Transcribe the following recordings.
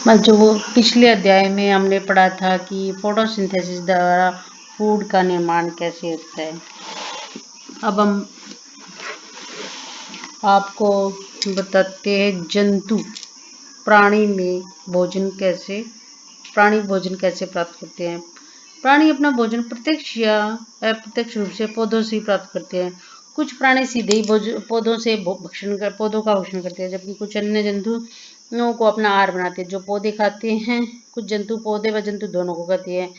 जो वो पिछले अध्याय में हमने पढ़ा था कि फोटोसिंथेसिस द्वारा फूड का निर्माण कैसे होता है। अब हम आपको बताते हैं जंतु प्राणी भोजन कैसे प्राप्त करते हैं। प्राणी अपना भोजन प्रत्यक्ष या अप्रत्यक्ष रूप से पौधों से प्राप्त करते हैं। कुछ प्राणी सीधे ही पौधों का भक्षण करते हैं, जबकि कुछ अन्य जंतुओं को अपना आहार बनाते हैं। जो पौधे खाते हैं, कुछ जंतु पौधे व जंतु दोनों को खाते हैं।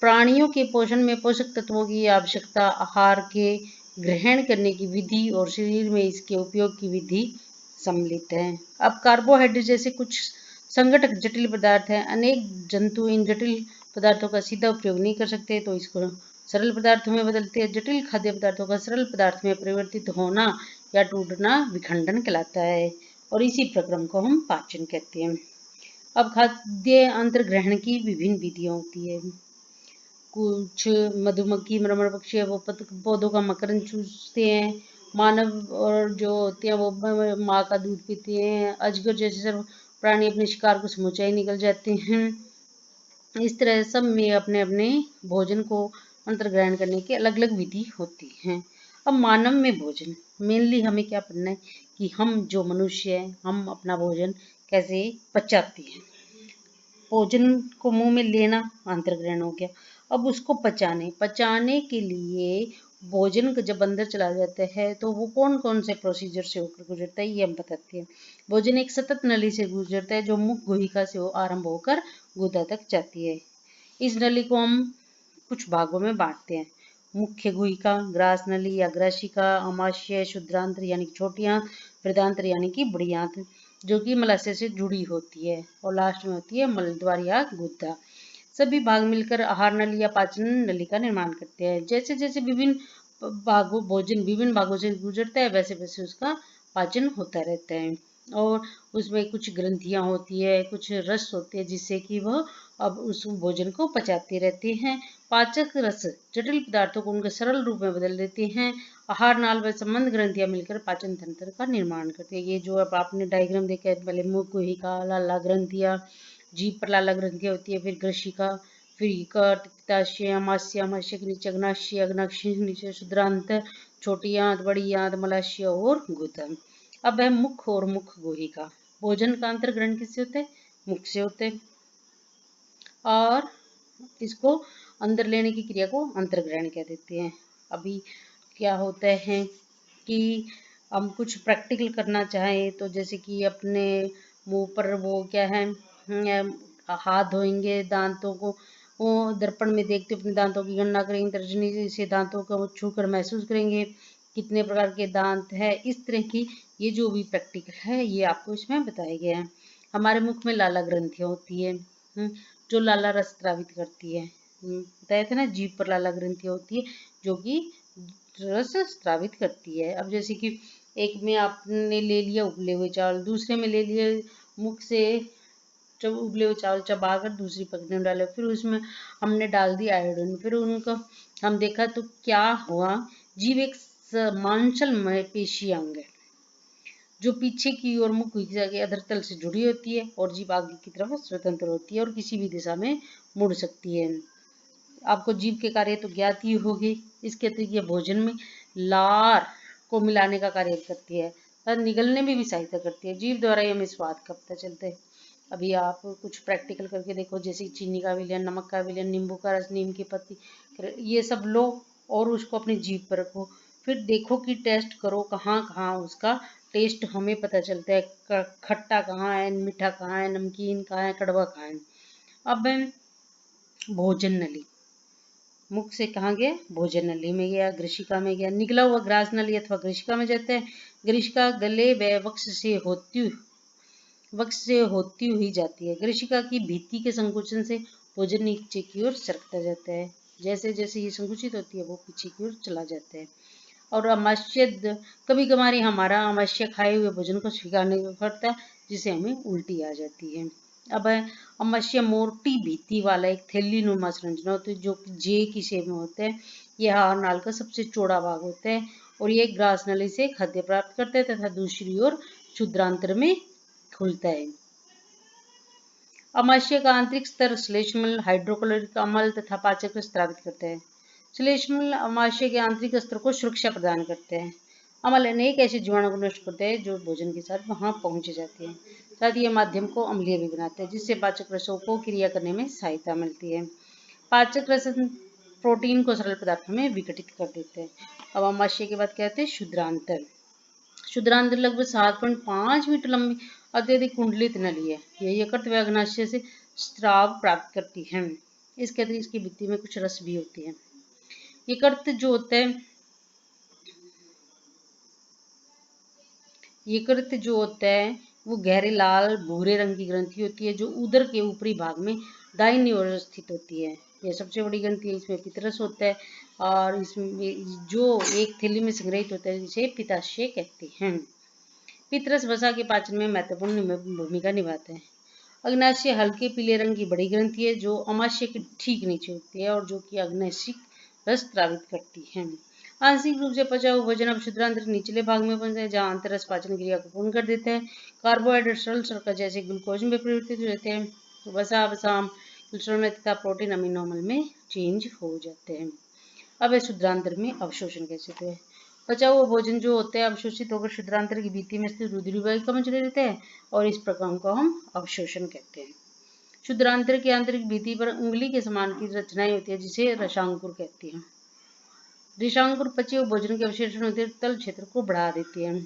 प्राणियों के पोषण में पोषक तत्वों की आवश्यकता, आहार के ग्रहण करने की विधि और शरीर में इसके उपयोग की विधि सम्मिलित है। अब कार्बोहाइड्रेट जैसे कुछ संगठक जटिल पदार्थ हैं। अनेक जंतु इन जटिल पदार्थों का सीधा उपयोग नहीं कर सकते, तो इसको सरल पदार्थों में बदलते हैं। जटिल खाद्य पदार्थों का सरल पदार्थ में परिवर्तित होना या टूटना विखंडन कहलाता है, और इसी प्रक्रम को हम पाचन कहते हैं। अब खाद्य अंतर्ग्रहण की विभिन्न विधियां होती है। कुछ मधुमक्खी, मरमर पक्षी है वो पौधों का मकरंद चूसते हैं। मानव और जो होते हैं वो माँ का दूध पीते हैं। अजगर जैसे सर्व प्राणी अपने शिकार को समूचा ही निकल जाते हैं। इस तरह सब में अपने अपने भोजन को अंतर्ग्रहण करने की अलग अलग विधि होती है। अब मानव में भोजन मेनली हमें क्या पढ़ना है कि हम जो मनुष्य हैं हम अपना भोजन कैसे पचाते हैं। भोजन को मुंह में लेना अंतर्ग्रहण हो गया। अब उसको पचाने के लिए भोजन को जब अंदर चला जाता है तो वो कौन कौन से प्रोसीजर से होकर गुजरता है, ये हम बताते हैं। भोजन एक सतत नली से गुजरता है जो मुख गुहिका से आरंभ होकर गुदा तक जाती है। इस नली को हम कुछ भागों में बांटते हैं। मुख्य गुहिका, ग्रास नली या ग्राशिका, अमाशय, शुद्रांत्र यानी कि छोटी आंत, वृद्धांत्र यानी कि बड़ी आंत, जो कि मलाशय से जुड़ी होती है, और लास्ट में होती है मलद्वार या गुदा। सभी भाग मिलकर आहार नली या पाचन नली का निर्माण करते हैं। जैसे जैसे भोजन विभिन्न भागों से गुजरता है, वैसे वैसे उसका पाचन होता रहता है। और उसमें कुछ ग्रंथियां होती है, कुछ रस होते हैं, जिससे कि वह अब उस भोजन को पचाते रहते हैं। पाचक रस जटिल पदार्थों को उनके सरल रूप में बदल देते हैं। आहार नाल व संबंध ग्रंथियां मिलकर पाचन तंत्र का निर्माण करती है। ये जो अब आपने डायग्राम देखा है, पहले मुख गुहिका, लाला ग्रंथियां, जीभ पर लाला ग्रंथियां होती है, फिर ग्रशिका, फिर यकृत, पित्ताशय, अमाशय, अमाशय के नीचे अग्नाशय, अग्नाशय के नीचे शुद्रांत, छोटी आंत, बड़ी आंत, मलाशय और गुदा। अब है मुख और मुख गुहिका। भोजन का अंतर्ग्रहण किससे होता है? मुख से होता है, और इसको अंदर लेने की क्रिया को अंतर्ग्रहण कह देते हैं। अभी क्या होता है कि हम कुछ प्रैक्टिकल करना चाहें तो जैसे कि अपने मुंह पर वो क्या है, हाथ धोएंगे, दांतों को वो दर्पण में देखते अपने दांतों की गणना करेंगे, तर्जनी से दांतों को छू कर महसूस करेंगे कितने प्रकार के दांत है। इस तरह की ये जो भी प्रैक्टिकल है ये आपको इसमें बताया गया है। हमारे मुख में लाला ग्रंथियां होती है, जो लाला रस स्रावित करती है। बताया था ना, जीभ पर लाला ग्रंथियां होती है जो कि रस स्रावित करती है। अब जैसे कि एक में आपने ले लिया उबले हुए चावल, दूसरे में ले लिए मुख से जब उबले हुए चावल चबाकर दूसरी पकड़ने में डाले, फिर उसमें हमने डाल दी आयोडीन, फिर उनको हम देखा तो क्या हुआ, जीभ एक मांसल पेशी अंग है जो पीछे की ओर मुख के अधरतल से जुड़ी होती है, और जीभ आगे की तरफ स्वतंत्र होती है और किसी भी दिशा में मुड़ सकती है। आपको जीभ के कार्य तो ज्ञात ही होगी। इसके अतिरिक्त यह भोजन में लार को मिलाने का कार्य करती है और निगलने में भी सहायता करती है। जीभ द्वारा ही हमें स्वाद का पता चलता है। अभी आप कुछ प्रैक्टिकल करके देखो, जैसे चीनी का विलयन, नमक का विलयन, नींबू का रस, नीम की पत्ती, ये सब लो और उसको अपनी जीभ पर रखो, फिर देखो कि टेस्ट करो कहाँ कहाँ उसका टेस्ट हमें पता चलता है। खट्टा कहाँ है, मीठा कहाँ है, नमकीन कहाँ है, कड़वा कहाँ है। अब भोजन नली मुख से कहाँ गया, भोजन नली में गया, ग्रशिका में गया। निकला हुआ ग्रास नली अथवा ग्रशिका में जाता है। ग्रशिका गले व वक्ष से होती हुई जाती है। ग्रशिका की भित्ति के संकुचन से भोजन नीचे की ओर सरकता जाता है। जैसे जैसे ये संकुचित होती है वो पीछे की ओर चला जाता है। और अमाशय कभी कभार हमारा अमाशय खाए हुए भोजन को स्वीकारने को करता है, जिससे हमें उल्टी आ जाती है। अब है अमाशय मोटी भित्ति वाला एक थैली नुमा संरचना होती है, जो कि जे की शेप में होता है। यह आहार नाल का सबसे चौड़ा भाग होता है, और ये ग्रास नली से खाद्य प्राप्त करता है तथा दूसरी ओर क्षुद्रांत्र में खुलता है। अमाशय का आंतरिक स्तर श्लेष्मल, हाइड्रोक्लोरिक अम्ल तथा पाचक रस स्रावित करते हैं। श्लेष्मल अमाशय के आंतरिक स्तर को सुरक्षा प्रदान करते हैं। अम्ल अनेक ऐसे जीवाणु को नष्ट करते हैं जो भोजन के साथ वहां पहुंच जाते हैं। साथ ही ये माध्यम को अम्लीय भी बनाते हैं, जिससे पाचक रसों को क्रिया करने में सहायता मिलती है। पाचक रस प्रोटीन को सरल पदार्थों में विघटित कर देते हैं। अब अमाशय के बाद कहते हैं शुद्रांतर। शुद्रांतर लगभग 7.5 मीटर लंबी अत्यधिक कुंडलित नली है। यह यकृत व अग्नाशय से स्राव प्राप्त करती है। इसके अतिरिक्त इसकी भित्ति में कुछ रस भी होती है। यकृत जो होता है, यकृत जो होता है वो गहरे लाल भूरे रंग की ग्रंथि होती है, जो उदर के ऊपरी भाग में दाहिनी ओर स्थित होती है। यह सबसे बड़ी ग्रंथि है। इसमें पित्तरस होता है और इसमें जो एक थैली में संग्रहित होता है जिसे पित्ताशय कहते हैं। पित्तरस वसा के पाचन में महत्वपूर्ण भूमिका निभाते हैं। अग्नाशय हल्के पीले रंग की बड़ी ग्रंथि है जो अमाशय के ठीक नीचे होती है और जो कि अग्नाशिक रस स्रावित करती है। आंशिक रूप से पचा हुआ भोजन अब शुद्रांतर निचले भाग में पहुंचता है, जहां अंतररस पाचन क्रिया को पूर्ण कर देता है। कार्बोहाइड्रेट सरल शर्करा जैसे ग्लूकोज में परिवर्तित हो जाते हैं। वसा वसाम कोलेस्ट्रॉल में तथा प्रोटीन अमीनो अम्ल में चेंज हो जाते हैं। अब शुद्रांतर में अवशोषण कैसे होता है। पचा हुआ भोजन जो होता है अवशोषित होकर शुद्रांतर की भित्ति में स्थित रुधिर वाहिका में चले जाते हैं और इस प्रक्रिया को हम अवशोषण कहते हैं। शुद्रांतर की आंतरिक भित्ति पर उंगली के समान की रचनाएं होती है, जिसे रसांकुर कहते हैं। रसांकुर पचे हुए भोजन के अवशोषण होते तल क्षेत्र को बढ़ा देती है।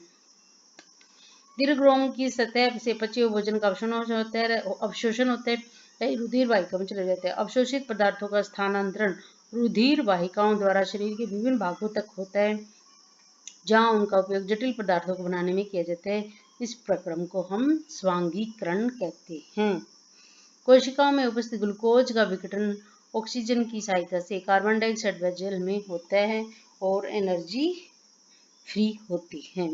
दीर्घ की सतह से पचे हुए भोजन का अवशोषण होता है, रुधिर वाहिका में चले जाते हैं। अवशोषित पदार्थों का स्थानांतरण रुधिर वाहिकाओं द्वारा शरीर के विभिन्न भागों तक होता है, जहां उनका उपयोग जटिल पदार्थों को बनाने में किया जाता है। इस प्रक्रम को हम स्वांगीकरण कहते हैं। कोशिकाओं में उपस्थित ग्लूकोज का विघटन ऑक्सीजन की सहायता से कार्बन डाइऑक्साइड व जल में होता है और एनर्जी फ्री होती है।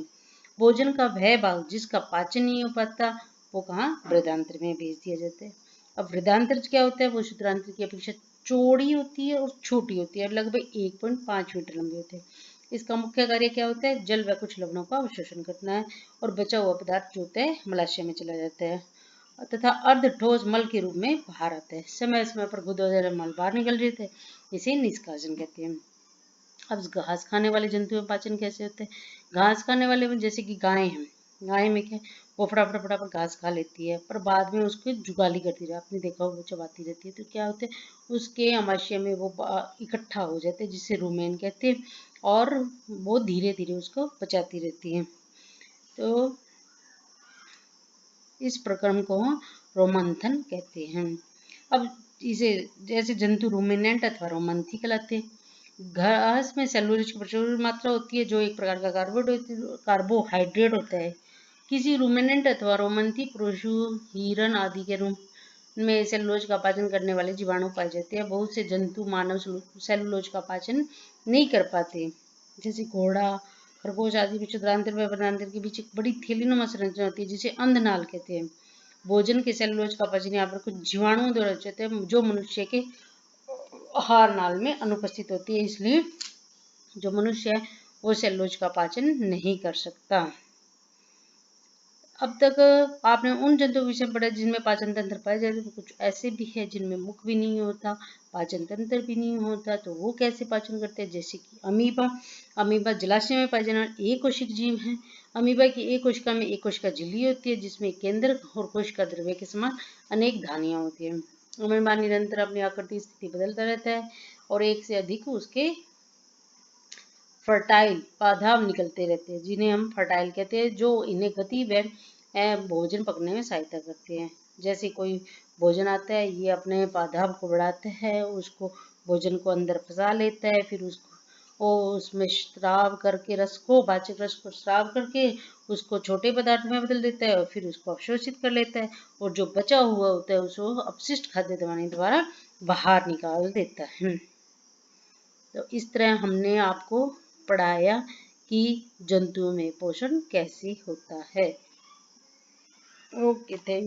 भोजन का वह भाग जिसका पाचन नहीं हो पाता वो कहाँ वृद्धांत्र में भेज दिया जाता है। अब वृद्धांत्र क्या होता है, वो शुद्रांत्र की अपेक्षा चौड़ी होती है और छोटी होती है, लगभग 1.5 मीटर लंबी होती है। इसका मुख्य कार्य क्या होता है, जल व कुछ लवणों का अवशोषण करना है और बचा हुआ पदार्थ जो होता है मलाशय में चला जाता है तथा अर्ध ठोस मल के रूप में बाहर आता है। समय समय पर गुदा मल बाहर निकल जाता है, इसे निष्कासन कहते हैं। अब घास खाने वाले जंतुओं में पाचन कैसे होता है। घास खाने वाले में जैसे कि गाय है, गाय में क्या वो फटाफट फटाफट घास खा लेती है, पर बाद में उसको जुगाली करती रहती है। आपने देखा वो चबाती रहती है, तो क्या होता है उसके अमाशय में वो इकट्ठा हो जाते हैं, जिसे रूमेन कहते हैं, और वो धीरे धीरे उसको पचाती रहती है। तो इस प्रक्रम को रोमंथन कहते हैं। अब इसे जैसे जंतु रूमिनेंट अथवा रोमंथी कहलाते हैं। घास में सेलुलोज की प्रचुर मात्रा होती है, जो एक प्रकार का कार्बोहाइड्रेट होता है। किसी रूमिनेंट अथवा रोमंथी पशु, हिरण आदि के रूप में सेलुलोज का पाचन करने वाले जीवाणु पाए जाते हैं। बहुत से जंतु मानव सेलुलोज का पाचन नहीं कर पाते, जैसे घोड़ा, खरगोश आदि में शुद्रांतर व वृद्धांतर के बीच एक बड़ी थैलीनुमा संरचना होती है, जिसे अंधनाल कहते हैं। भोजन के सेलुलोज का पाचन यहाँ पर कुछ जीवाणुओं द्वारा होते हैं, जो मनुष्य के आहार नाल में अनुपस्थित होती है, इसलिए जो मनुष्य है वो सेलुलोज का पाचन नहीं कर सकता। अब तक आपने उन जंतुओं के विषय पढ़ा जिनमें पाचन तंत्र पाए जाते हैं। कुछ ऐसे भी है जिनमें मुख भी नहीं होता, पाचन तंत्र भी नहीं होता, तो वो कैसे पाचन करते हैं, जैसे कि अमीबा। अमीबा जलाशय में पाए जाने वाले एक कोशिक जीव है। अमीबा की एक कोशिका में एक कोशिका झिल्ली होती है, जिसमें केंद्र और कोशिका द्रव्य के समान अनेक धानियां होती है। अमीबा निरंतर अपनी आकृति स्थिति बदलता रहता है और एक से अधिक उसके फर्टाइल पादाब निकलते रहते हैं, जिन्हें हम फर्टाइल कहते हैं, जो इन्हें गति व भोजन पकने में सहायता करते हैं। जैसे कोई भोजन आता है, ये अपने पादाब को बढ़ाता है, उसको भोजन को अंदर फंसा लेता है, फिर उसको उसमें स्राव करके रस को, पाचक रस को स्राव करके उसको छोटे पदार्थ में बदल देता है और फिर उसको अवशोषित कर लेता है, और जो बचा हुआ होता है उसको अपशिष्ट खाद्य दवाने द्वारा बाहर निकाल देता है। तो इस तरह हमने आपको पढ़ाया कि जंतुओं में पोषण कैसे होता है। Okay, thank